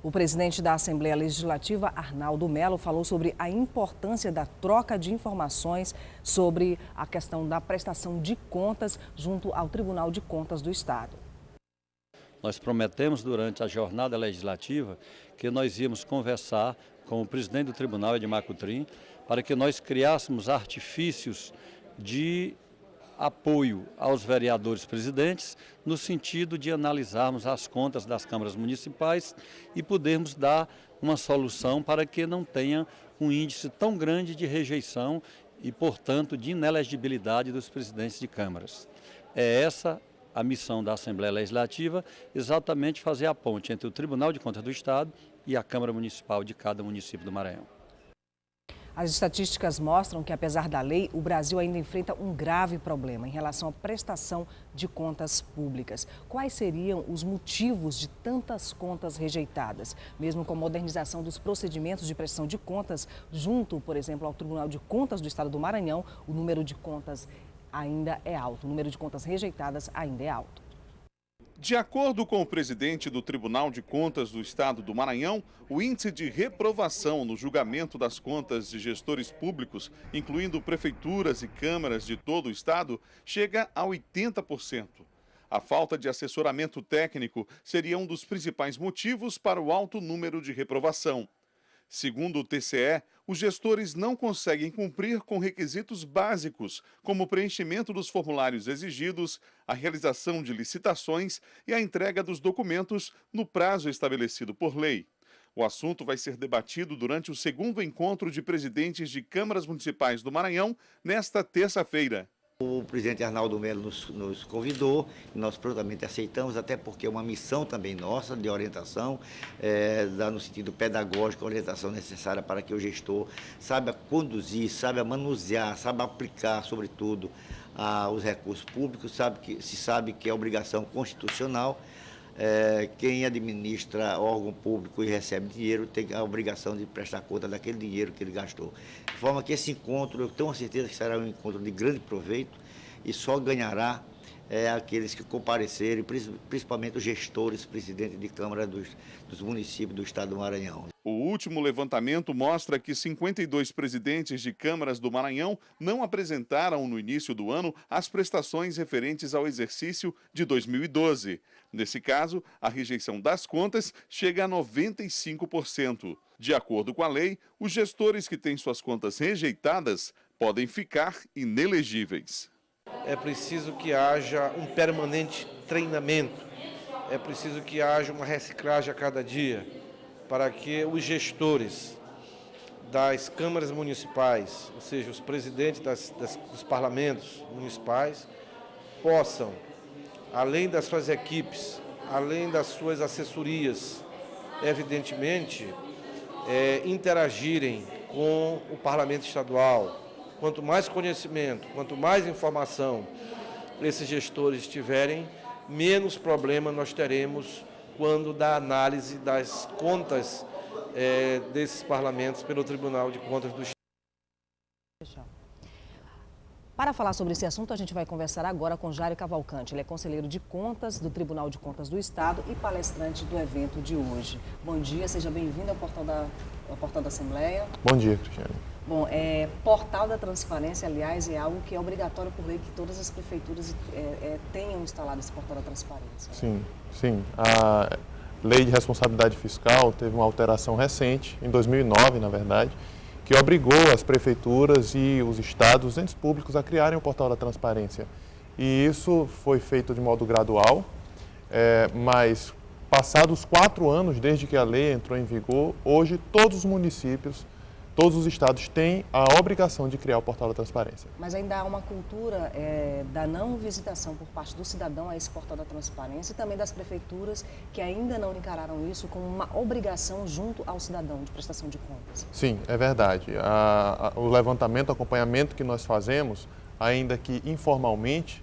O presidente da Assembleia Legislativa, Arnaldo Melo, falou sobre a importância da troca de informações sobre a questão da prestação de contas junto ao Tribunal de Contas do Estado. Nós prometemos durante a jornada legislativa que nós íamos conversar com o presidente do tribunal, Edmar Coutrin, para que nós criássemos artifícios de apoio aos vereadores presidentes, no sentido de analisarmos as contas das câmaras municipais e podermos dar uma solução para que não tenha um índice tão grande de rejeição e, portanto, de inelegibilidade dos presidentes de câmaras. É essa a missão da Assembleia Legislativa, exatamente fazer a ponte entre o Tribunal de Contas do Estado e a Câmara Municipal de cada município do Maranhão. As estatísticas mostram que, apesar da lei, o Brasil ainda enfrenta um grave problema em relação à prestação de contas públicas. Quais seriam os motivos de tantas contas rejeitadas? Mesmo com a modernização dos procedimentos de prestação de contas, junto, por exemplo, ao Tribunal de Contas do Estado do Maranhão, o número de contas ainda é alto, o número de contas rejeitadas ainda é alto. De acordo com o presidente do Tribunal de Contas do Estado do Maranhão, o índice de reprovação no julgamento das contas de gestores públicos, incluindo prefeituras e câmaras de todo o estado, chega a 80%. A falta de assessoramento técnico seria um dos principais motivos para o alto número de reprovação. Segundo o TCE, os gestores não conseguem cumprir com requisitos básicos, como o preenchimento dos formulários exigidos, a realização de licitações e a entrega dos documentos no prazo estabelecido por lei. O assunto vai ser debatido durante o segundo encontro de presidentes de câmaras municipais do Maranhão, nesta terça-feira. O presidente Arnaldo Melo nos convidou, nós prontamente aceitamos, até porque é uma missão também nossa de orientação, no sentido pedagógico, a orientação necessária para que o gestor saiba conduzir, saiba manusear, saiba aplicar, sobretudo, os recursos públicos, se sabe que é obrigação constitucional. Quem administra órgão público e recebe dinheiro tem a obrigação de prestar conta daquele dinheiro que ele gastou. De forma que esse encontro, eu tenho certeza que será um encontro de grande proveito e só ganhará aqueles que comparecerem, principalmente os gestores, presidentes de Câmara dos municípios do estado do Maranhão. O último levantamento mostra que 52 presidentes de câmaras do Maranhão não apresentaram no início do ano as prestações referentes ao exercício de 2012. Nesse caso, a rejeição das contas chega a 95%. De acordo com a lei, os gestores que têm suas contas rejeitadas podem ficar inelegíveis. É preciso que haja um permanente treinamento, é preciso que haja uma reciclagem a cada dia, para que os gestores das câmaras municipais, ou seja, os presidentes dos parlamentos municipais, possam, além das suas equipes, além das suas assessorias, evidentemente, interagirem com o parlamento estadual. Quanto mais conhecimento, quanto mais informação esses gestores tiverem, menos problema nós teremos quando da análise das contas desses parlamentos pelo Tribunal de Contas do Estado. Para falar sobre esse assunto, a gente vai conversar agora com Jairo Cavalcante. Ele é conselheiro de contas do Tribunal de Contas do Estado e palestrante do evento de hoje. Bom dia, seja bem-vindo ao portal da Assembleia. Bom dia, Cristiane. Bom, portal da transparência, aliás, é algo que é obrigatório por lei que todas as prefeituras tenham instalado esse portal da transparência. Sim. A lei de responsabilidade fiscal teve uma alteração recente, em 2009, na verdade, que obrigou as prefeituras e os estados, os entes públicos, a criarem o portal da transparência. E isso foi feito de modo gradual, mas passados 4 anos desde que a lei entrou em vigor, hoje todos os municípios, todos os estados têm a obrigação de criar o portal da transparência. Mas ainda há uma cultura da não visitação por parte do cidadão a esse portal da transparência e também das prefeituras que ainda não encararam isso como uma obrigação junto ao cidadão de prestação de contas. Sim, é verdade. O levantamento, o acompanhamento que nós fazemos, ainda que informalmente,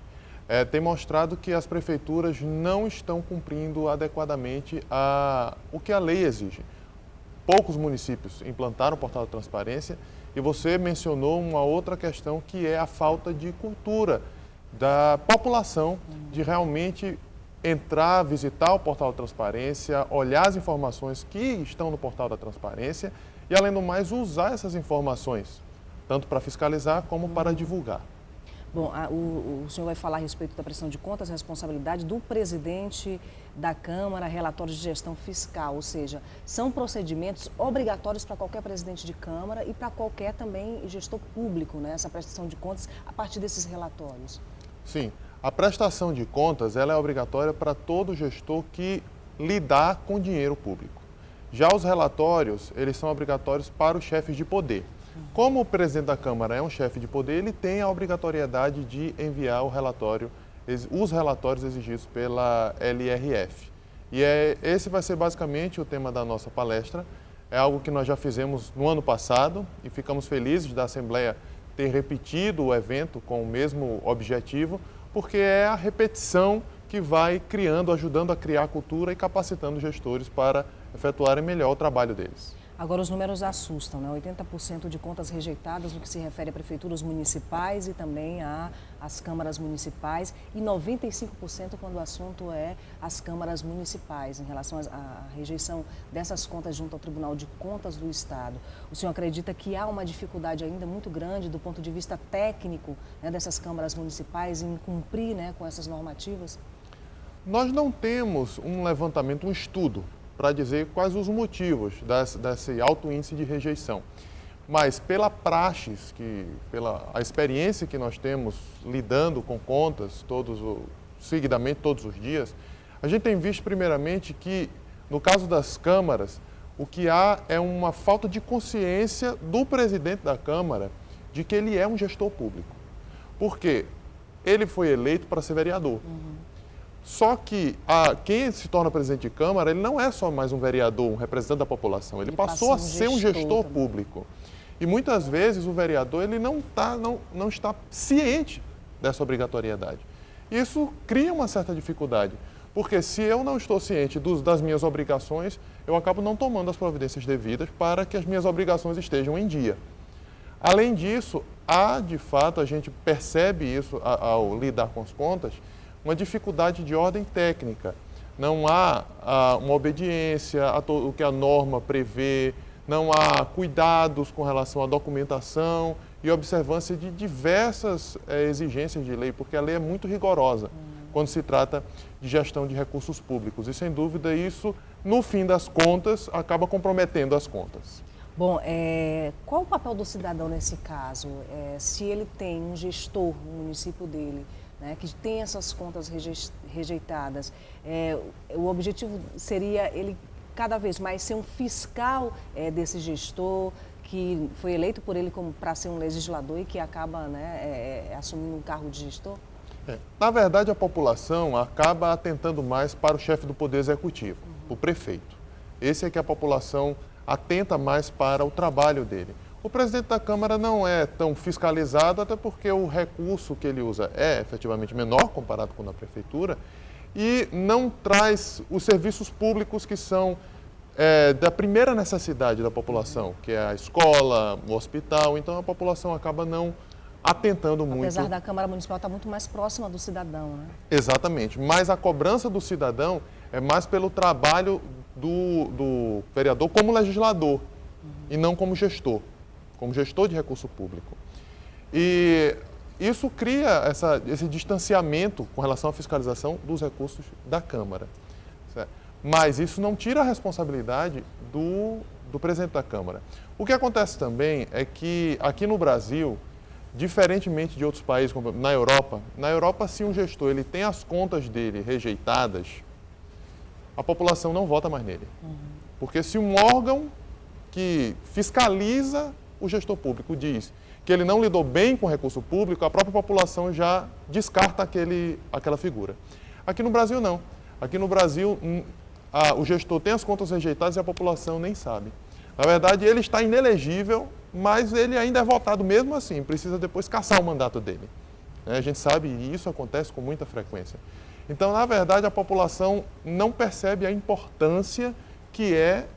tem mostrado que as prefeituras não estão cumprindo adequadamente o que a lei exige. Poucos municípios implantaram o portal da transparência e você mencionou uma outra questão que é a falta de cultura da população de realmente entrar, visitar o portal da transparência, olhar as informações que estão no portal da transparência e, além do mais, usar essas informações, tanto para fiscalizar como para divulgar. Bom, o senhor vai falar a respeito da prestação de contas, responsabilidade do presidente da Câmara, relatórios de gestão fiscal, ou seja, são procedimentos obrigatórios para qualquer presidente de Câmara e para qualquer também gestor público, né? Essa prestação de contas a partir desses relatórios. Sim, a prestação de contas ela é obrigatória para todo gestor que lidar com dinheiro público. Já os relatórios, eles são obrigatórios para os chefes de poder. Como o presidente da Câmara é um chefe de poder, ele tem a obrigatoriedade de enviar os relatórios exigidos pela LRF. E esse vai ser basicamente o tema da nossa palestra. É algo que nós já fizemos no ano passado e ficamos felizes da Assembleia ter repetido o evento com o mesmo objetivo, porque é a repetição que vai criando, ajudando a criar a cultura e capacitando os gestores para efetuarem melhor o trabalho deles. Agora, os números assustam, né? 80% de contas rejeitadas no que se refere a prefeituras municipais e também às câmaras municipais e 95% quando o assunto é as câmaras municipais, em relação à rejeição dessas contas junto ao Tribunal de Contas do Estado. O senhor acredita que há uma dificuldade ainda muito grande do ponto de vista técnico, né, dessas câmaras municipais em cumprir, né, com essas normativas? Nós não temos um levantamento, um estudo para dizer quais os motivos desse alto índice de rejeição. Mas pela praxis, pela a experiência que nós temos lidando com contas seguidamente todos os dias, a gente tem visto primeiramente que, no caso das câmaras, o que há é uma falta de consciência do presidente da Câmara de que ele é um gestor público. Porque ele foi eleito para ser vereador. Só que quem se torna presidente de Câmara, ele não é só mais um vereador, um representante da população, ele passou a ser um gestor público. E muitas vezes o vereador ele não está ciente dessa obrigatoriedade. Isso cria uma certa dificuldade, porque se eu não estou ciente das minhas obrigações, eu acabo não tomando as providências devidas para que as minhas obrigações estejam em dia. Além disso, de fato, a gente percebe isso ao lidar com as contas, uma dificuldade de ordem técnica. Não há uma obediência o que a norma prevê, não há cuidados com relação à documentação e observância de diversas exigências de lei, porque a lei é muito rigorosa quando se trata de gestão de recursos públicos. E, sem dúvida, isso, no fim das contas, acaba comprometendo as contas. Bom, qual o papel do cidadão nesse caso? Se ele tem um gestor no município dele, né, que tem essas contas rejeitadas, o objetivo seria ele cada vez mais ser um fiscal desse gestor que foi eleito por ele para ser um legislador e que acaba, né, assumindo um cargo de gestor? Na verdade, a população acaba atentando mais para o chefe do Poder Executivo, o prefeito. Esse é que a população atenta mais para o trabalho dele. O presidente da Câmara não é tão fiscalizado, até porque o recurso que ele usa é efetivamente menor comparado com o da Prefeitura e não traz os serviços públicos que são da primeira necessidade da população, que é a escola, o hospital. Então, a população acaba não atentando muito. Apesar da Câmara Municipal estar muito mais próxima do cidadão, né? Exatamente, mas a cobrança do cidadão é mais pelo trabalho do vereador como legislador e não como gestor de recurso público. E isso cria esse distanciamento com relação à fiscalização dos recursos da Câmara. Certo? Mas isso não tira a responsabilidade do presidente da Câmara. O que acontece também é que aqui no Brasil, diferentemente de outros países, como na Europa, se um gestor ele tem as contas dele rejeitadas, a população não vota mais nele. Porque se um órgão que fiscaliza o gestor público diz que ele não lidou bem com o recurso público, a própria população já descarta aquela figura. Aqui no Brasil, não. Aqui no Brasil, o gestor tem as contas rejeitadas e a população nem sabe. Na verdade, ele está inelegível, mas ele ainda é votado mesmo assim, precisa depois cassar o mandato dele. A gente sabe, e isso acontece com muita frequência. Então, na verdade, a população não percebe a importância que é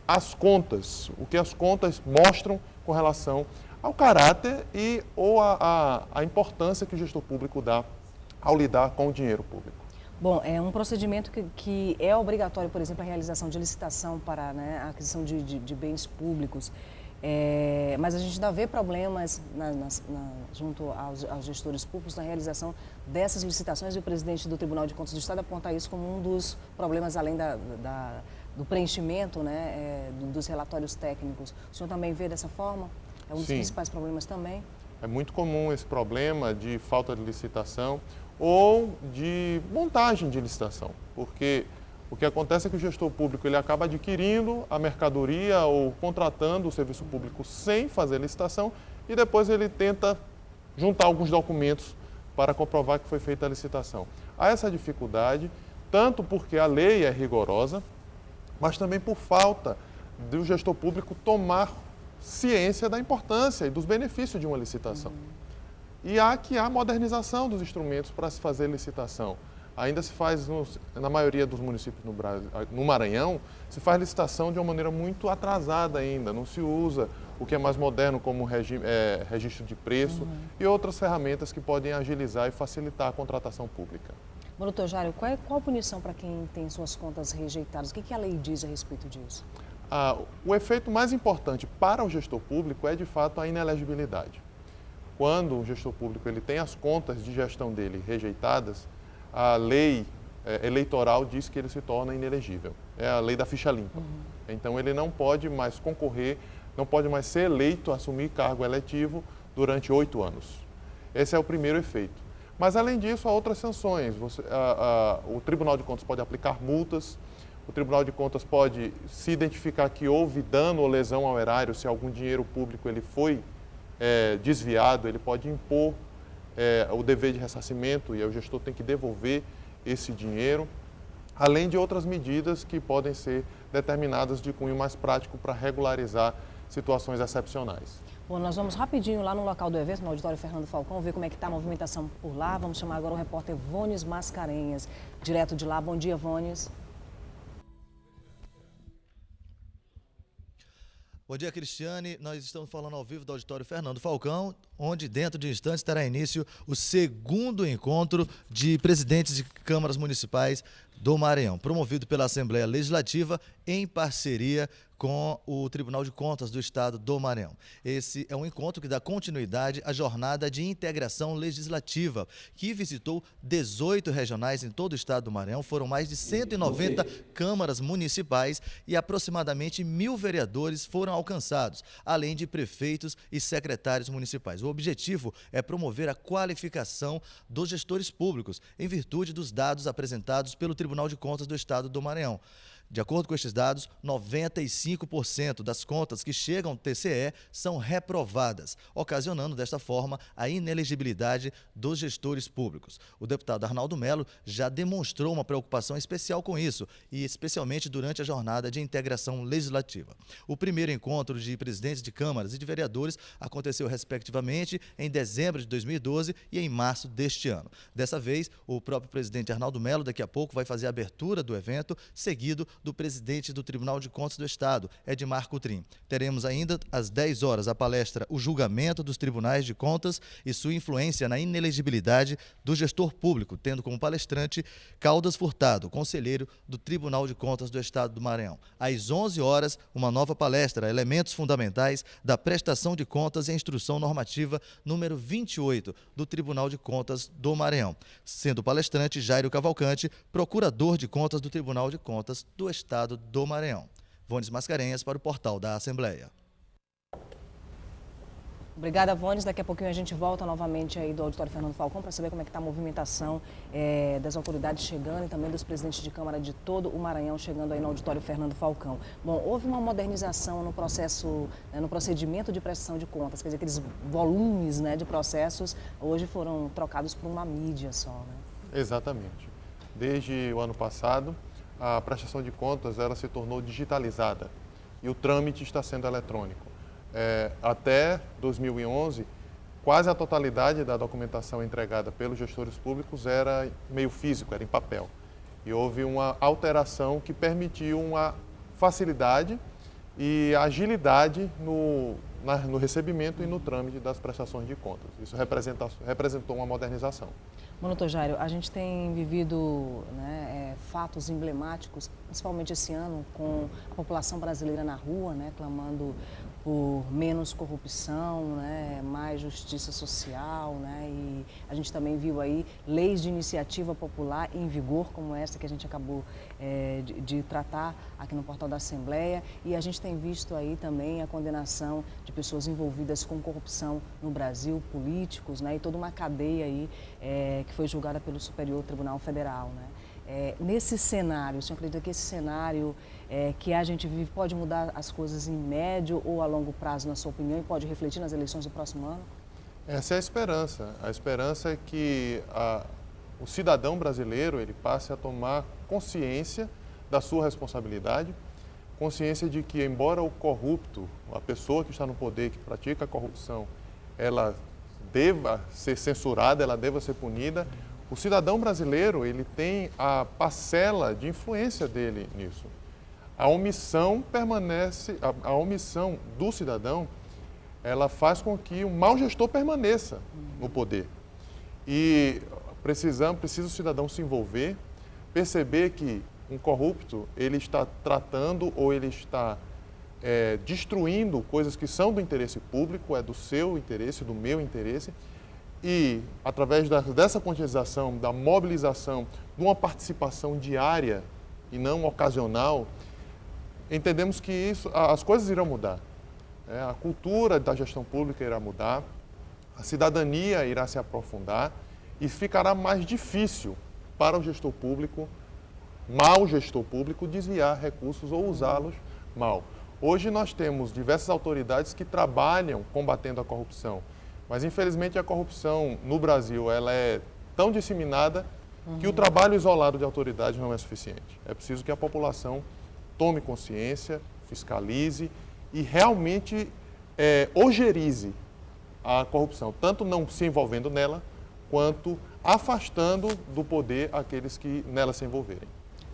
as contas, o que as contas mostram com relação ao caráter ou a importância que o gestor público dá ao lidar com o dinheiro público. Bom, é um procedimento que é obrigatório, por exemplo, a realização de licitação para, né, a aquisição de bens públicos. Mas a gente ainda vê problemas junto aos gestores públicos na realização dessas licitações, e o presidente do Tribunal de Contas do Estado aponta isso como um dos problemas, além do preenchimento, né, dos relatórios técnicos. O senhor também vê dessa forma? É um dos principais problemas também? É muito comum esse problema de falta de licitação ou de montagem de licitação, porque o que acontece é que o gestor público ele acaba adquirindo a mercadoria ou contratando o serviço público sem fazer licitação e depois ele tenta juntar alguns documentos para comprovar que foi feita a licitação. Há essa dificuldade, tanto porque a lei é rigorosa, mas também por falta do gestor público tomar ciência da importância e dos benefícios de uma licitação. E há modernização dos instrumentos para se fazer licitação. Ainda se faz, na maioria dos municípios no Brasil, no Maranhão, se faz licitação de uma maneira muito atrasada ainda, não se usa o que é mais moderno como registro de preço e outras ferramentas que podem agilizar e facilitar a contratação pública. Bom, doutor Jário, qual a punição para quem tem suas contas rejeitadas? O que a lei diz a respeito disso? O efeito mais importante para o gestor público é, de fato, a inelegibilidade. Quando o gestor público ele tem as contas de gestão dele rejeitadas, a lei eleitoral diz que ele se torna inelegível. É a lei da ficha limpa. Então, ele não pode mais concorrer, não pode mais ser eleito, assumir cargo eletivo durante 8 anos. Esse é o primeiro efeito. Mas, além disso, há outras sanções. O Tribunal de Contas pode aplicar multas, o Tribunal de Contas pode se identificar que houve dano ou lesão ao erário, se algum dinheiro público ele foi desviado, ele pode impor o dever de ressarcimento e o gestor tem que devolver esse dinheiro, além de outras medidas que podem ser determinadas de cunho mais prático para regularizar situações excepcionais. Bom, nós vamos rapidinho lá no local do evento, no auditório Fernando Falcão, ver como é que está a movimentação por lá. Vamos chamar agora o repórter Vones Mascarenhas, direto de lá. Bom dia, Vones. Bom dia, Cristiane. Nós estamos falando ao vivo do auditório Fernando Falcão, onde dentro de instantes terá início o segundo encontro de presidentes de câmaras municipais do Maranhão, promovido pela Assembleia Legislativa em parceria com o Tribunal de Contas do Estado do Maranhão. Esse é um encontro que dá continuidade à jornada de integração legislativa, que visitou 18 regionais em todo o estado do Maranhão. Foram mais de 190 câmaras municipais e aproximadamente 1.000 vereadores foram alcançados, além de prefeitos e secretários municipais. O objetivo é promover a qualificação dos gestores públicos, em virtude dos dados apresentados pelo Tribunal de Contas do Estado do Maranhão. De acordo com estes dados, 95% das contas que chegam ao TCE são reprovadas, ocasionando desta forma a inelegibilidade dos gestores públicos. O deputado Arnaldo Melo já demonstrou uma preocupação especial com isso, e especialmente durante a jornada de integração legislativa. O primeiro encontro de presidentes de câmaras e de vereadores aconteceu respectivamente em dezembro de 2012 e em março deste ano. Dessa vez, o próprio presidente Arnaldo Melo daqui a pouco vai fazer a abertura do evento, seguido do presidente do Tribunal de Contas do Estado, Edmar Coutrin. Teremos ainda às 10 horas a palestra O Julgamento dos Tribunais de Contas e sua influência na inelegibilidade do gestor público, tendo como palestrante Caldas Furtado, conselheiro do Tribunal de Contas do Estado do Maranhão. Às 11 horas, uma nova palestra, Elementos Fundamentais da Prestação de Contas e Instrução Normativa número 28 do Tribunal de Contas do Maranhão, sendo o palestrante Jairo Cavalcante, procurador de contas do Tribunal de Contas do Estado do Maranhão. Vones Mascarenhas para o portal da Assembleia. Obrigada, Vones. Daqui a pouquinho a gente volta novamente aí do auditório Fernando Falcão para saber como é que está a movimentação das autoridades chegando e também dos presidentes de Câmara de todo o Maranhão chegando aí no auditório Fernando Falcão. Bom, houve uma modernização no processo, no procedimento de prestação de contas, quer dizer, aqueles volumes, né, de processos hoje foram trocados por uma mídia só, né? Exatamente. Desde o ano passado, a prestação de contas ela se tornou digitalizada e o trâmite está sendo eletrônico. Até 2011, quase a totalidade da documentação entregada pelos gestores públicos era meio físico, era em papel. E houve uma alteração que permitiu uma facilidade e agilidade no recebimento e no trâmite das prestações de contas. Isso representou uma modernização. Manoto Jairo, a gente tem vivido, né, fatos emblemáticos, principalmente esse ano, com a população brasileira na rua, né, clamando por menos corrupção, né, mais justiça social, né, e a gente também viu aí leis de iniciativa popular em vigor, como essa que a gente acabou de tratar aqui no portal da Assembleia, e a gente tem visto aí também a condenação de pessoas envolvidas com corrupção no Brasil, políticos, né, e toda uma cadeia aí que foi julgada pelo Superior Tribunal Federal, né. Nesse cenário, o senhor acredita que esse cenário que a gente vive pode mudar as coisas em médio ou a longo prazo, na sua opinião, e pode refletir nas eleições do próximo ano? Essa é a esperança. A esperança é que o cidadão brasileiro ele passe a tomar consciência da sua responsabilidade, consciência de que, embora o corrupto, a pessoa que está no poder, que pratica a corrupção, ela deva ser censurada, ela deva ser punida, o cidadão brasileiro ele tem a parcela de influência dele nisso. A omissão permanece, a omissão do cidadão, ela faz com que o mau gestor permaneça no poder. E precisa o cidadão se envolver, perceber que um corrupto ele está tratando ou ele está destruindo coisas que são do interesse público, é do seu interesse, do meu interesse, e através dessa conscientização, da mobilização, de uma participação diária e não ocasional, entendemos que as coisas irão mudar. A cultura da gestão pública irá mudar, a cidadania irá se aprofundar e ficará mais difícil para o gestor público, mau gestor público, desviar recursos ou usá-los mal. Hoje nós temos diversas autoridades que trabalham combatendo a corrupção, mas infelizmente a corrupção no Brasil ela é tão disseminada que o trabalho isolado de autoridades não é suficiente. É preciso que a população tome consciência, fiscalize e realmente ojerize a corrupção, tanto não se envolvendo nela, quanto afastando do poder aqueles que nela se envolverem.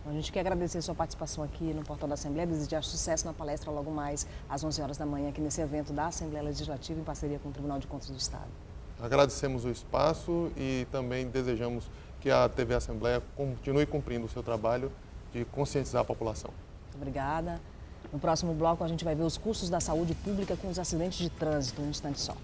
A gente quer agradecer a sua participação aqui no Portal da Assembleia, desejar sucesso na palestra logo mais às 11 horas da manhã, aqui nesse evento da Assembleia Legislativa, em parceria com o Tribunal de Contas do Estado. Agradecemos o espaço e também desejamos que a TV Assembleia continue cumprindo o seu trabalho de conscientizar a população. Muito obrigada. No próximo bloco, a gente vai ver os custos da saúde pública com os acidentes de trânsito, um instante só.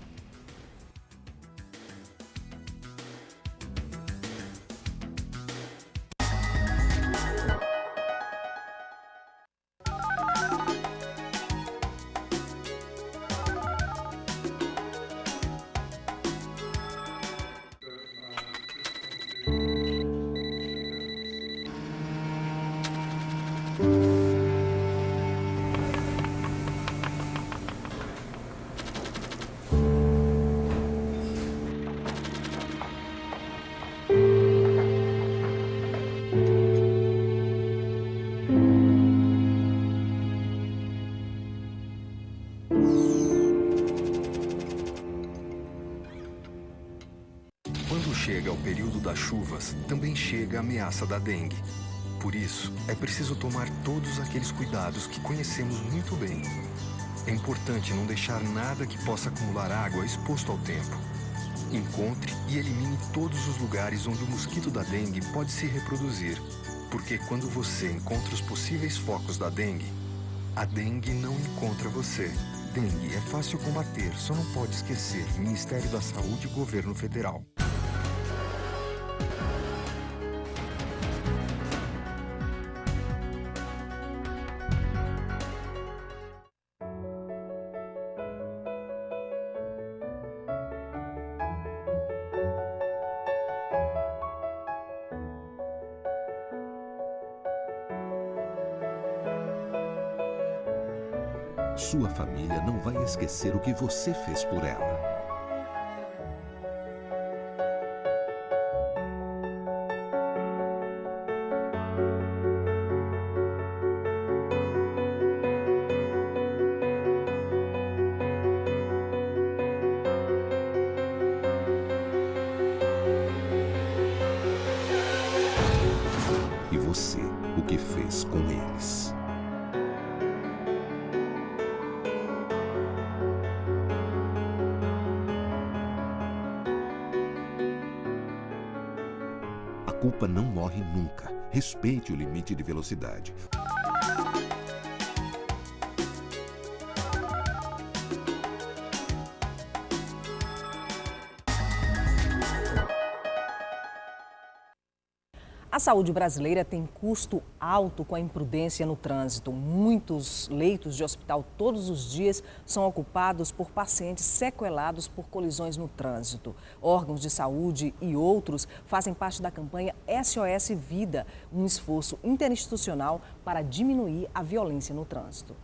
Quando chega o período das chuvas, também chega a ameaça da dengue. Por isso, é preciso tomar todos aqueles cuidados que conhecemos muito bem. É importante não deixar nada que possa acumular água exposto ao tempo. Encontre e elimine todos os lugares onde o mosquito da dengue pode se reproduzir. Porque quando você encontra os possíveis focos da dengue, a dengue não encontra você. Dengue é fácil combater, só não pode esquecer. Ministério da Saúde e Governo Federal. Sua família não vai esquecer o que você fez por ela. E você, o que fez com eles. pipa não morre nunca. Respeite o limite de velocidade. A saúde brasileira tem custo alto com a imprudência no trânsito. Muitos leitos de hospital todos os dias são ocupados por pacientes sequelados por colisões no trânsito. Órgãos de saúde e outros fazem parte da campanha SOS Vida, um esforço interinstitucional para diminuir a violência no trânsito.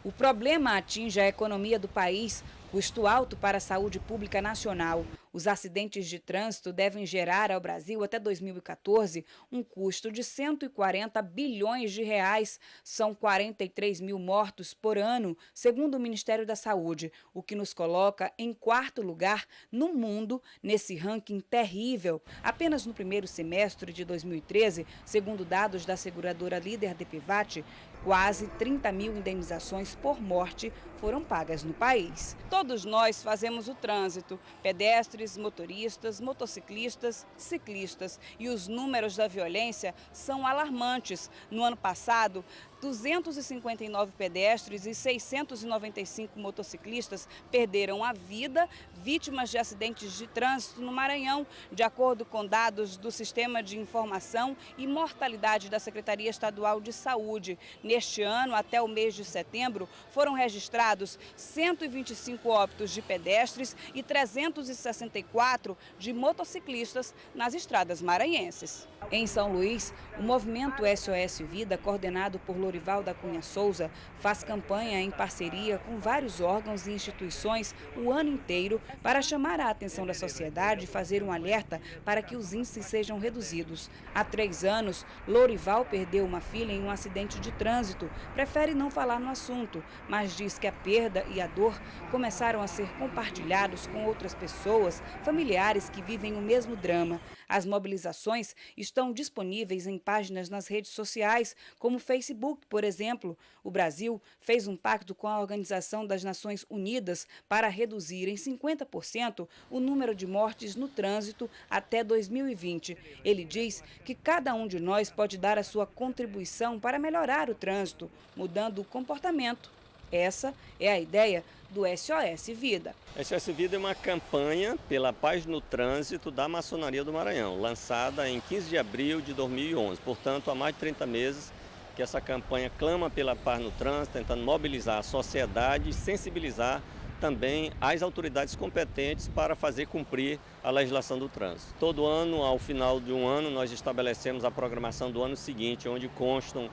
O problema atinge a economia do país, custo alto para a saúde pública nacional. Os acidentes de trânsito devem gerar ao Brasil, até 2014, um custo de 140 bilhões de reais. São 43 mil mortos por ano, segundo o Ministério da Saúde, o que nos coloca em 4º lugar no mundo nesse ranking terrível. Apenas no primeiro semestre de 2013, segundo dados da seguradora líder DPVAT, quase 30 mil indenizações por morte foram pagas no país. Todos nós fazemos o trânsito, pedestres, motoristas, motociclistas, ciclistas. E os números da violência são alarmantes. No ano passado, 259 pedestres e 695 motociclistas perderam a vida vítimas de acidentes de trânsito no Maranhão, de acordo com dados do Sistema de Informação e Mortalidade da Secretaria Estadual de Saúde. Neste ano, até o mês de setembro, foram registrados 125 óbitos de pedestres e 364 de motociclistas nas estradas maranhenses. Em São Luís, o movimento SOS Vida, coordenado por Lorival da Cunha Souza, faz campanha em parceria com vários órgãos e instituições o ano inteiro para chamar a atenção da sociedade e fazer um alerta para que os índices sejam reduzidos. Há 3 anos, Lorival perdeu uma filha em um acidente de trânsito. Prefere não falar no assunto, mas diz que a perda e a dor começaram a ser compartilhados com outras pessoas, familiares que vivem o mesmo drama. As mobilizações estão disponíveis em páginas nas redes sociais, como o Facebook, por exemplo. O Brasil fez um pacto com a Organização das Nações Unidas para reduzir em 50% o número de mortes no trânsito até 2020. Ele diz que cada um de nós pode dar a sua contribuição para melhorar o trânsito, mudando o comportamento. Essa é a ideia do SOS Vida. SOS Vida é uma campanha pela paz no trânsito da Maçonaria do Maranhão, lançada em 15 de abril de 2011. Portanto, há mais de 30 meses que essa campanha clama pela paz no trânsito, tentando mobilizar a sociedade e sensibilizar também as autoridades competentes para fazer cumprir a legislação do trânsito. Todo ano, ao final de um ano, nós estabelecemos a programação do ano seguinte, onde constam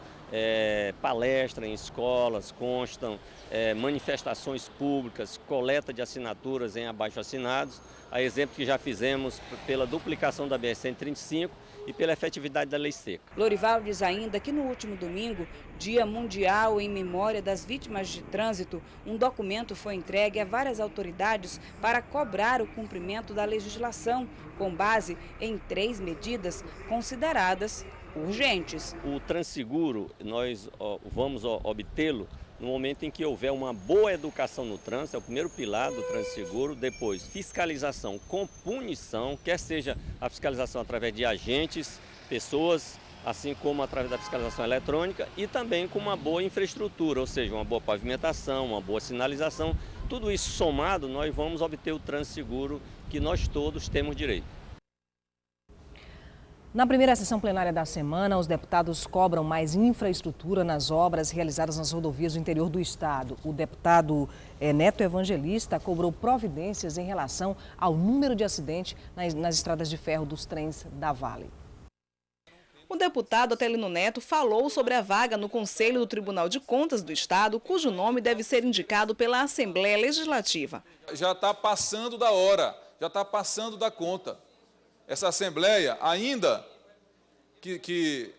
palestras em escolas, constam manifestações públicas, coleta de assinaturas em abaixo-assinados, a exemplo que já fizemos pela duplicação da BR-135 e pela efetividade da lei seca. Lorival diz ainda que no último domingo, Dia Mundial em Memória das Vítimas de Trânsito, um documento foi entregue a várias autoridades para cobrar o cumprimento da legislação, com base em 3 medidas consideradas urgentes. O Transseguro, nós vamos obtê-lo no momento em que houver uma boa educação no trânsito, é o primeiro pilar do Transseguro. Depois, fiscalização com punição, quer seja a fiscalização através de agentes, pessoas, assim como através da fiscalização eletrônica e também com uma boa infraestrutura, ou seja, uma boa pavimentação, uma boa sinalização. Tudo isso somado, nós vamos obter o Transseguro que nós todos temos direito. Na primeira sessão plenária da semana, os deputados cobram mais infraestrutura nas obras realizadas nas rodovias do interior do estado. O deputado Neto Evangelista cobrou providências em relação ao número de acidentes nas estradas de ferro dos trens da Vale. O deputado Atelino Neto falou sobre a vaga no Conselho do Tribunal de Contas do Estado, cujo nome deve ser indicado pela Assembleia Legislativa. Já está passando da hora, já está passando da conta. Essa Assembleia, ainda que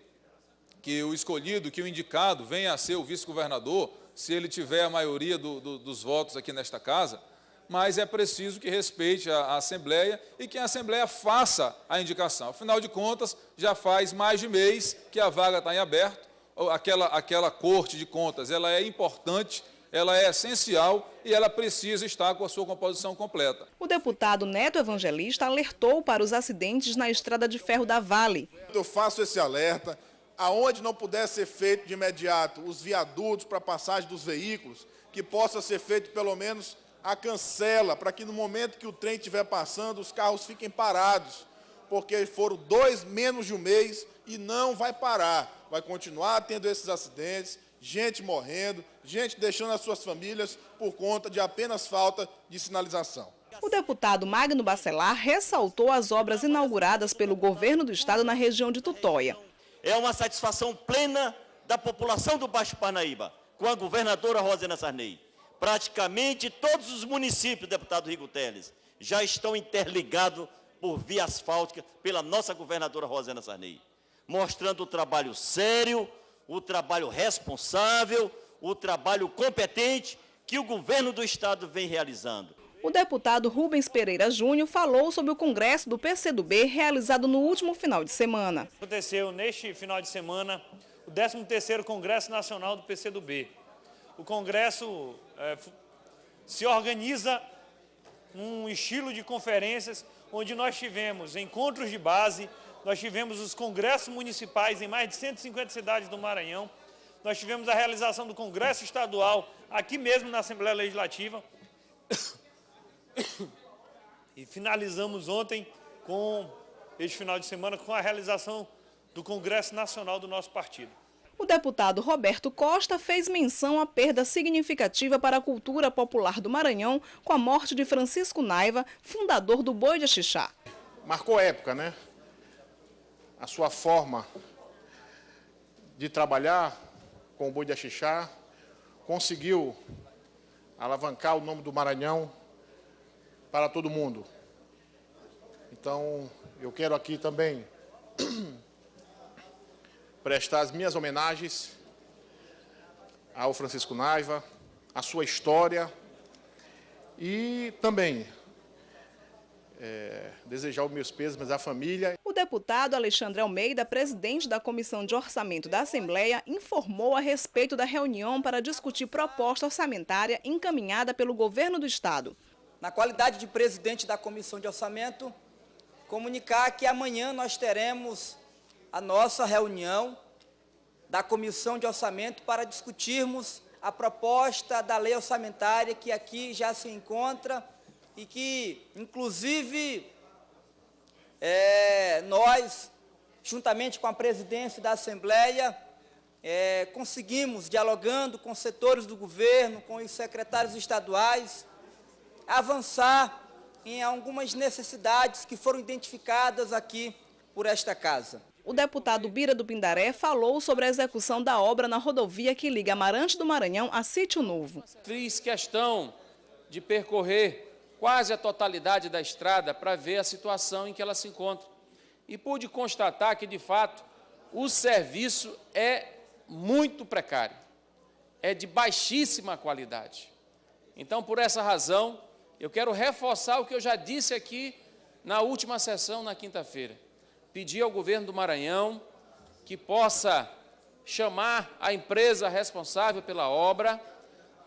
o escolhido, que o indicado venha a ser o vice-governador, se ele tiver a maioria dos votos aqui nesta casa, mas é preciso que respeite a Assembleia e que a Assembleia faça a indicação. Afinal de contas, já faz mais de mês que a vaga está em aberto, aquela corte de contas ela é importante ela é essencial e ela precisa estar com a sua composição completa. O deputado Neto Evangelista alertou para os acidentes na estrada de ferro da Vale. Eu faço esse alerta, aonde não puder ser feito de imediato os viadutos para passagem dos veículos, que possa ser feito pelo menos a cancela, para que no momento que o trem estiver passando, os carros fiquem parados, porque foram menos de um mês e não vai parar, vai continuar tendo esses acidentes, gente morrendo, gente deixando as suas famílias por conta de apenas falta de sinalização. O deputado Magno Bacelar ressaltou as obras inauguradas pelo governo do estado na região de Tutóia. É uma satisfação plena da população do Baixo Parnaíba, com a governadora Rosana Sarney. Praticamente todos os municípios, deputado Rigo Teles, já estão interligados por via asfáltica pela nossa governadora Rosana Sarney, mostrando o trabalho sério, o trabalho responsável, o trabalho competente que o governo do estado vem realizando. O deputado Rubens Pereira Júnior falou sobre o congresso do PCdoB realizado no último final de semana. Aconteceu neste final de semana o 13º Congresso Nacional do PCdoB. O congresso se organiza num estilo de conferências onde nós tivemos encontros de base, nós tivemos os congressos municipais em mais de 150 cidades do Maranhão, nós tivemos a realização do congresso estadual aqui mesmo na Assembleia Legislativa e finalizamos ontem, este final de semana, com a realização do Congresso Nacional do nosso partido. O deputado Roberto Costa fez menção à perda significativa para a cultura popular do Maranhão com a morte de Francisco Naiva, fundador do Boi de Axixá. Marcou época, né? A sua forma de trabalhar com o Boi de Axixá conseguiu alavancar o nome do Maranhão para todo mundo. Então, eu quero aqui também prestar as minhas homenagens ao Francisco Naiva, à sua história e também desejar os meus pêsames à família. O deputado Alexandre Almeida, presidente da Comissão de Orçamento da Assembleia, informou a respeito da reunião para discutir proposta orçamentária encaminhada pelo governo do estado. Na qualidade de presidente da Comissão de Orçamento, comunicar que amanhã nós teremos a nossa reunião da Comissão de Orçamento para discutirmos a proposta da lei orçamentária que aqui já se encontra e que, inclusive, nós, juntamente com a presidência da Assembleia, conseguimos, dialogando com setores do governo, com os secretários estaduais, avançar em algumas necessidades que foram identificadas aqui por esta casa. O deputado Bira do Pindaré falou sobre a execução da obra na rodovia que liga Amarante do Maranhão a Sítio Novo. Fiz questão de percorrer quase a totalidade da estrada para ver a situação em que ela se encontra. E pude constatar que, de fato, o serviço é muito precário, é de baixíssima qualidade. Então, por essa razão, eu quero reforçar o que eu já disse aqui na última sessão, na quinta-feira. Pedir ao governo do Maranhão que possa chamar a empresa responsável pela obra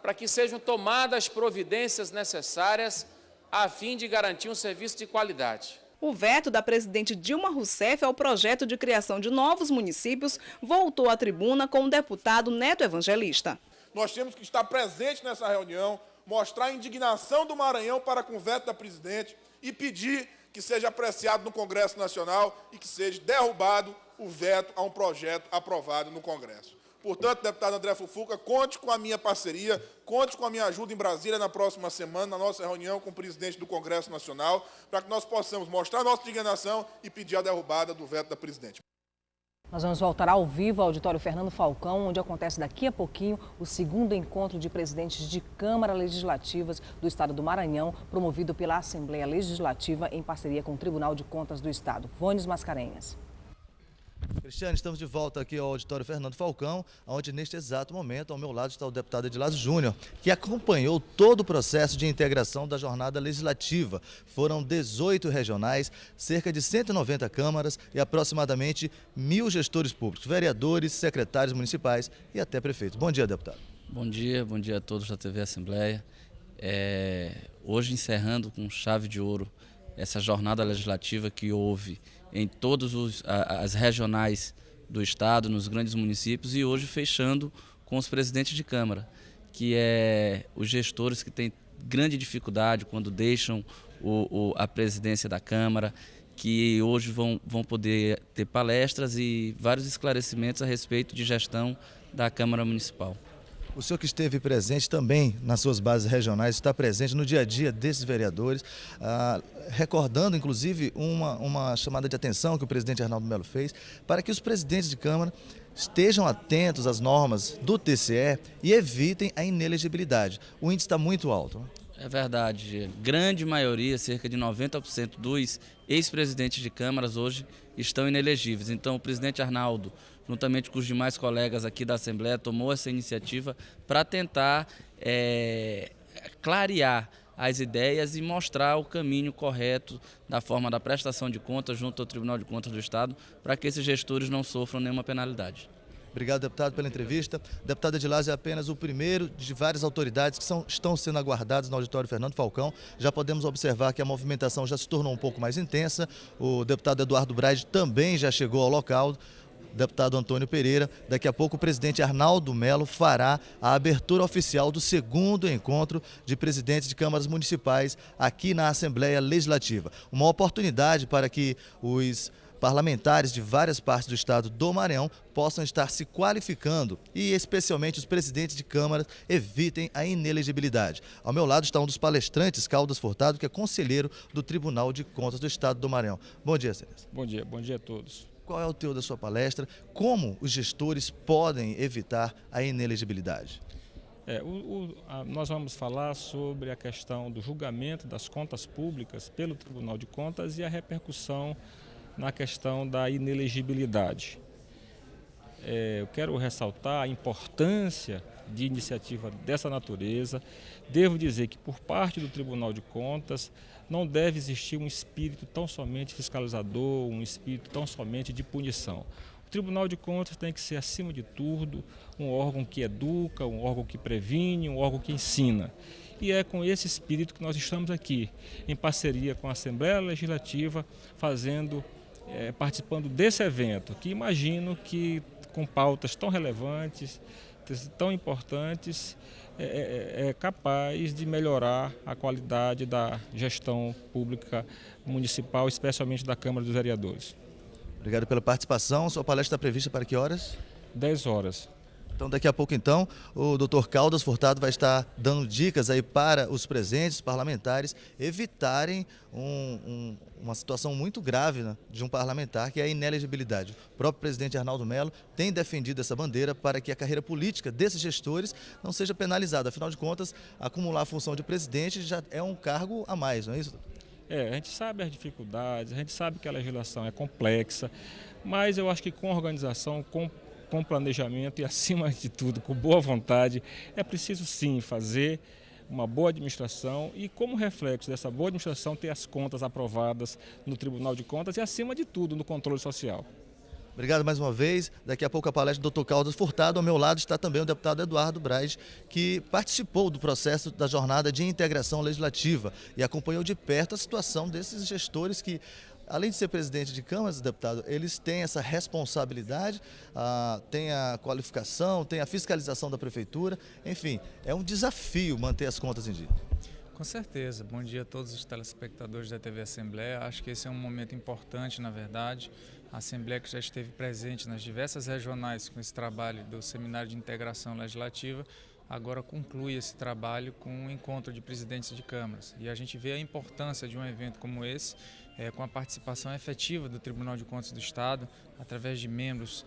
para que sejam tomadas providências necessárias a fim de garantir um serviço de qualidade. O veto da presidente Dilma Rousseff ao projeto de criação de novos municípios voltou à tribuna com o deputado Neto Evangelista. Nós temos que estar presentes nessa reunião, mostrar a indignação do Maranhão para com o veto da presidente e pedir que seja apreciado no Congresso Nacional e que seja derrubado o veto a um projeto aprovado no Congresso. Portanto, deputado André Fufuca, conte com a minha parceria, conte com a minha ajuda em Brasília na próxima semana, na nossa reunião com o presidente do Congresso Nacional, para que nós possamos mostrar nossa indignação e pedir a derrubada do veto da presidente. Nós vamos voltar ao vivo ao auditório Fernando Falcão, onde acontece daqui a pouquinho o segundo encontro de presidentes de Câmara Legislativas do Estado do Maranhão, promovido pela Assembleia Legislativa em parceria com o Tribunal de Contas do Estado. Vônis Mascarenhas. Cristiane, estamos de volta aqui ao auditório Fernando Falcão, onde neste exato momento ao meu lado está o deputado Edilásio Júnior, que acompanhou todo o processo de integração da jornada legislativa. Foram 18 regionais, cerca de 190 câmaras e aproximadamente 1.000 gestores públicos, vereadores, secretários municipais e até prefeitos. Bom dia, deputado. Bom dia a todos da TV Assembleia. Hoje encerrando com chave de ouro essa jornada legislativa que houve em todas as regionais do Estado, nos grandes municípios, e hoje fechando com os presidentes de Câmara, que os gestores que têm grande dificuldade quando deixam a presidência da Câmara, que hoje vão poder ter palestras e vários esclarecimentos a respeito de gestão da Câmara Municipal. O senhor que esteve presente também nas suas bases regionais, está presente no dia a dia desses vereadores, recordando inclusive uma chamada de atenção que o presidente Arnaldo Melo fez para que os presidentes de Câmara estejam atentos às normas do TCE e evitem a inelegibilidade. O índice está muito alto. É verdade, grande maioria, cerca de 90% dos ex-presidentes de câmaras hoje estão inelegíveis. Então o presidente Arnaldo, juntamente com os demais colegas aqui da Assembleia, tomou essa iniciativa para tentar clarear as ideias e mostrar o caminho correto da forma da prestação de contas junto ao Tribunal de Contas do Estado, para que esses gestores não sofram nenhuma penalidade. Obrigado, deputado, pela entrevista. Deputado Edilásio é apenas o primeiro de várias autoridades que estão sendo aguardadas no auditório Fernando Falcão. Já podemos observar que a movimentação já se tornou um pouco mais intensa. O deputado Eduardo Braide também já chegou ao local. Deputado Antônio Pereira, daqui a pouco o presidente Arnaldo Melo fará a abertura oficial do segundo encontro de presidentes de câmaras municipais aqui na Assembleia Legislativa. Uma oportunidade para que os parlamentares de várias partes do estado do Maranhão possam estar se qualificando e, especialmente, os presidentes de câmaras evitem a inelegibilidade. Ao meu lado está um dos palestrantes, Caldas Furtado, que é conselheiro do Tribunal de Contas do Estado do Maranhão. Bom dia, Célio. Bom dia a todos. Qual é o teor da sua palestra? Como os gestores podem evitar a inelegibilidade? Nós vamos falar sobre a questão do julgamento das contas públicas pelo Tribunal de Contas e a repercussão na questão da inelegibilidade. Eu quero ressaltar a importância de iniciativa dessa natureza. Devo dizer que, por parte do Tribunal de Contas, não deve existir um espírito tão somente fiscalizador, um espírito tão somente de punição. O Tribunal de Contas tem que ser, acima de tudo, um órgão que educa, um órgão que previne, um órgão que ensina. E é com esse espírito que nós estamos aqui, em parceria com a Assembleia Legislativa, participando desse evento, que imagino que, com pautas tão relevantes, tão importantes, é capaz de melhorar a qualidade da gestão pública municipal, especialmente da Câmara dos Vereadores. Obrigado pela participação. Sua palestra está prevista para que horas? 10 horas. Então, daqui a pouco, então, o doutor Caldas Furtado vai estar dando dicas aí para os presentes parlamentares evitarem uma situação muito grave, né, de um parlamentar, que é a inelegibilidade. O próprio presidente Arnaldo Melo tem defendido essa bandeira para que a carreira política desses gestores não seja penalizada. Afinal de contas, acumular a função de presidente já é um cargo a mais, não é isso? A gente sabe as dificuldades, a gente sabe que a legislação é complexa, mas eu acho que com organização, com planejamento e, acima de tudo, com boa vontade, é preciso sim fazer uma boa administração e, como reflexo dessa boa administração, ter as contas aprovadas no Tribunal de Contas e, acima de tudo, no controle social. Obrigado mais uma vez. Daqui a pouco a palestra do Dr. Caldas Furtado. Ao meu lado está também o deputado Eduardo Braide, que participou do processo da jornada de integração legislativa e acompanhou de perto a situação desses gestores que, além de ser presidente de câmaras, deputado, eles têm essa responsabilidade, têm a qualificação, têm a fiscalização da prefeitura. Enfim, é um desafio manter as contas em dia. Com certeza. Bom dia a todos os telespectadores da TV Assembleia. Acho que esse é um momento importante, na verdade. A Assembleia, que já esteve presente nas diversas regionais com esse trabalho do Seminário de Integração Legislativa, agora conclui esse trabalho com um encontro de presidentes de câmaras. E a gente vê a importância de um evento como esse, com a participação efetiva do Tribunal de Contas do Estado, através de membros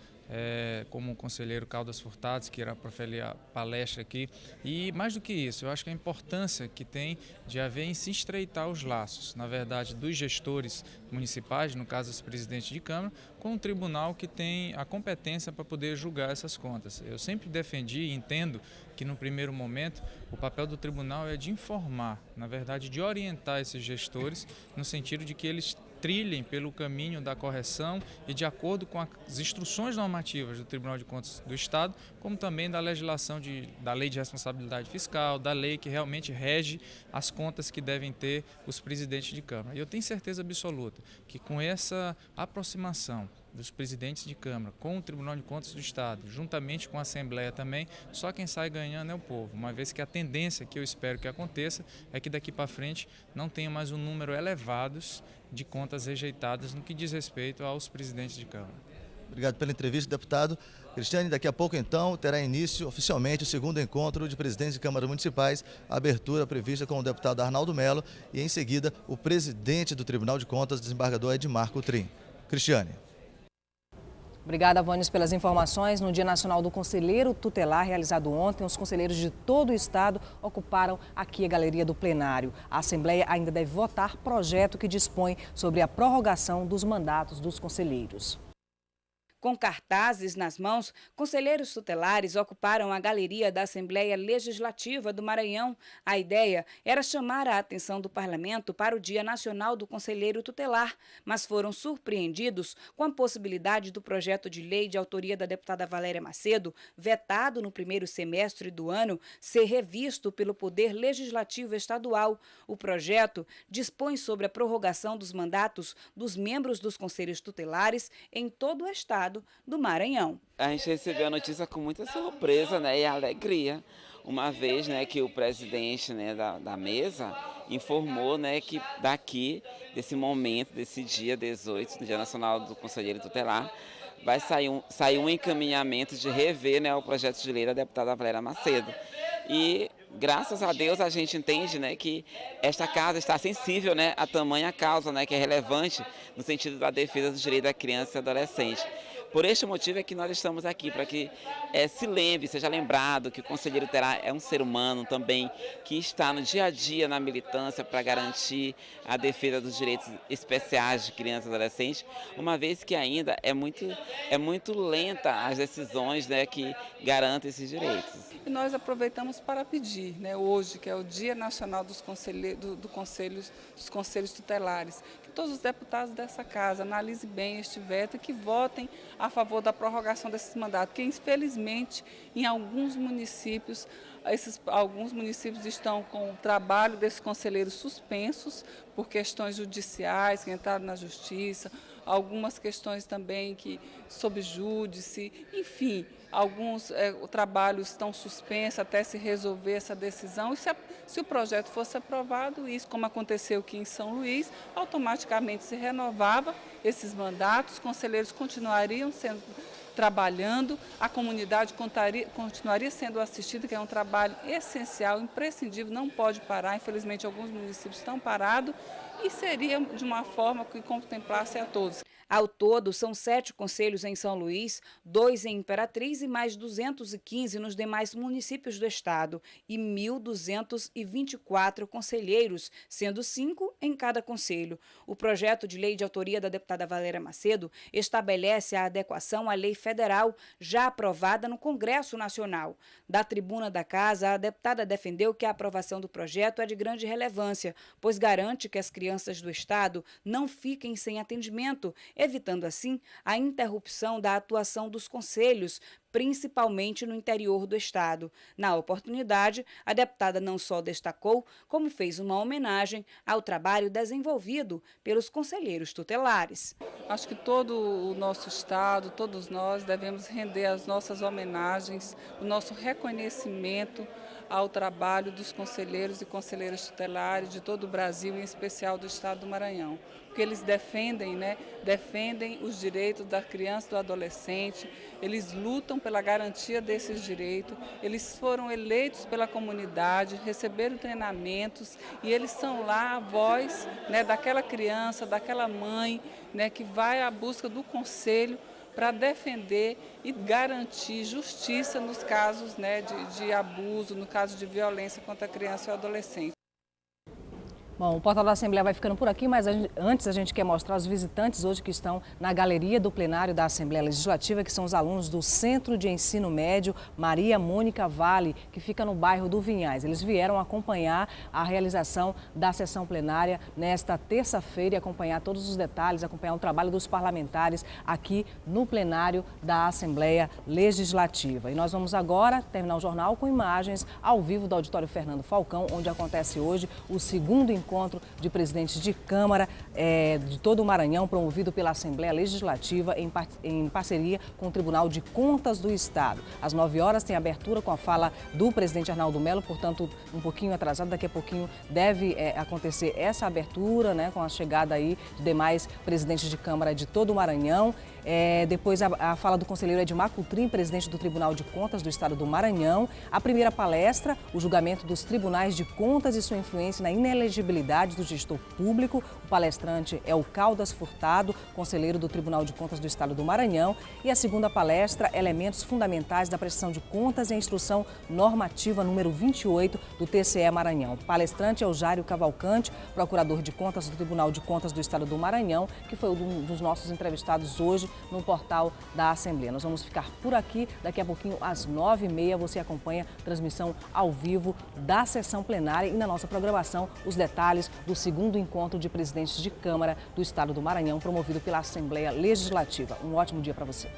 como o conselheiro Caldas Furtado, que irá proferir a palestra aqui. E mais do que isso, eu acho que a importância que tem de haver em se estreitar os laços, na verdade, dos gestores municipais, no caso os presidentes de Câmara, com um tribunal que tem a competência para poder julgar essas contas. Eu sempre defendi e entendo que no primeiro momento o papel do tribunal é de informar, na verdade de orientar esses gestores, no sentido de que eles trilhem pelo caminho da correção e de acordo com as instruções normativas do Tribunal de Contas do Estado, como também da legislação da Lei de Responsabilidade Fiscal, da lei que realmente rege as contas que devem ter os presidentes de Câmara. E eu tenho certeza absoluta que com essa aproximação dos presidentes de Câmara com o Tribunal de Contas do Estado, juntamente com a Assembleia também, só quem sai ganhando é o povo, uma vez que a tendência que eu espero que aconteça é que daqui para frente não tenha mais um número elevado de contas rejeitadas no que diz respeito aos presidentes de Câmara. Obrigado pela entrevista, deputado. Cristiane, daqui a pouco então terá início oficialmente o segundo encontro de presidentes de câmaras municipais, a abertura prevista com o deputado Arnaldo Melo e em seguida o presidente do Tribunal de Contas, desembargador Edmar Coutrin. Cristiane. Obrigada, Vânios, pelas informações. No Dia Nacional do Conselheiro Tutelar, realizado ontem, os conselheiros de todo o estado ocuparam aqui a galeria do plenário. A Assembleia ainda deve votar projeto que dispõe sobre a prorrogação dos mandatos dos conselheiros. Com cartazes nas mãos, conselheiros tutelares ocuparam a galeria da Assembleia Legislativa do Maranhão. A ideia era chamar a atenção do parlamento para o Dia Nacional do Conselheiro Tutelar, mas foram surpreendidos com a possibilidade do projeto de lei de autoria da deputada Valéria Macedo, vetado no primeiro semestre do ano, ser revisto pelo Poder Legislativo Estadual. O projeto dispõe sobre a prorrogação dos mandatos dos membros dos conselhos tutelares em todo o estado do Maranhão. A gente recebeu a notícia com muita surpresa, né, e alegria, uma vez, né, que o presidente, né, da mesa informou, né, que daqui, desse momento, desse dia 18, no Dia Nacional do Conselheiro Tutelar, vai sair um encaminhamento de rever, né, o projeto de lei da deputada Valéria Macedo. E graças a Deus a gente entende, né, que esta casa está sensível, né, a tamanha causa, né, que é relevante no sentido da defesa dos direitos da criança e adolescente. Por este motivo é que nós estamos aqui, para que se lembre, seja lembrado que o conselheiro tutelar é um ser humano também, que está no dia a dia na militância para garantir a defesa dos direitos especiais de crianças e adolescentes, uma vez que ainda é muito lenta as decisões, né, que garantem esses direitos. E nós aproveitamos para pedir, né, hoje, que é o Dia Nacional dos Conselhos Tutelares, que todos os deputados dessa casa analisem bem este veto e que votem a favor da prorrogação desses mandatos, porque infelizmente em alguns municípios estão com o trabalho desses conselheiros suspensos por questões judiciais que entraram na justiça, algumas questões também sob júdice, enfim, alguns trabalhos estão suspensos até se resolver essa decisão. E se o projeto fosse aprovado, isso, como aconteceu aqui em São Luís, automaticamente se renovava esses mandatos, os conselheiros continuariam trabalhando, a comunidade continuaria sendo assistida, que é um trabalho essencial, imprescindível, não pode parar. Infelizmente, alguns municípios estão parados e seria de uma forma que contemplasse a todos. Ao todo, são 7 conselhos em São Luís, 2 em Imperatriz e mais 215 nos demais municípios do estado e 1.224 conselheiros, sendo 5 em cada conselho. O projeto de lei de autoria da deputada Valéria Macedo estabelece a adequação à lei federal já aprovada no Congresso Nacional. Da tribuna da casa, a deputada defendeu que a aprovação do projeto é de grande relevância, pois garante que as crianças do estado não fiquem sem atendimento, evitando assim a interrupção da atuação dos conselhos, principalmente no interior do estado. Na oportunidade, a deputada não só destacou, como fez uma homenagem ao trabalho desenvolvido pelos conselheiros tutelares. Acho que todo o nosso estado, todos nós devemos render as nossas homenagens, o nosso reconhecimento ao trabalho dos conselheiros e conselheiras tutelares de todo o Brasil, em especial do estado do Maranhão, porque eles defendem os direitos da criança e do adolescente, eles lutam pela garantia desses direitos, eles foram eleitos pela comunidade, receberam treinamentos e eles são lá a voz, né, daquela criança, daquela mãe, né, que vai à busca do conselho para defender e garantir justiça nos casos, né, de abuso, no caso de violência contra a criança e o adolescente. Bom, o Portal da Assembleia vai ficando por aqui, mas antes a gente quer mostrar os visitantes hoje que estão na galeria do plenário da Assembleia Legislativa, que são os alunos do Centro de Ensino Médio Maria Mônica Vale, que fica no bairro do Vinhais. Eles vieram acompanhar a realização da sessão plenária nesta terça-feira e acompanhar todos os detalhes, acompanhar o trabalho dos parlamentares aqui no plenário da Assembleia Legislativa. E nós vamos agora terminar o jornal com imagens ao vivo do Auditório Fernando Falcão, onde acontece hoje o segundo encontro de presidentes de Câmara de todo o Maranhão, promovido pela Assembleia Legislativa em parceria com o Tribunal de Contas do Estado. Às 9 horas tem abertura com a fala do presidente Arnaldo Melo, portanto, um pouquinho atrasado, daqui a pouquinho deve acontecer essa abertura, né, com a chegada aí de demais presidentes de Câmara de todo o Maranhão. Depois a fala do conselheiro Edmar Coutrin, presidente do Tribunal de Contas do Estado do Maranhão. A primeira palestra, o julgamento dos tribunais de contas e sua influência na inelegibilidade do gestor público. O palestrante é o Caldas Furtado, conselheiro do Tribunal de Contas do Estado do Maranhão. E a segunda palestra, elementos fundamentais da prestação de contas e a instrução normativa número 28 do TCE Maranhão. O palestrante é o Jário Cavalcante, procurador de contas do Tribunal de Contas do Estado do Maranhão, que foi um dos nossos entrevistados hoje no portal da Assembleia. Nós vamos ficar por aqui, daqui a pouquinho às 9h30 você acompanha a transmissão ao vivo da sessão plenária e na nossa programação os detalhes do segundo encontro de presidentes de Câmara do Estado do Maranhão promovido pela Assembleia Legislativa. Um ótimo dia para você.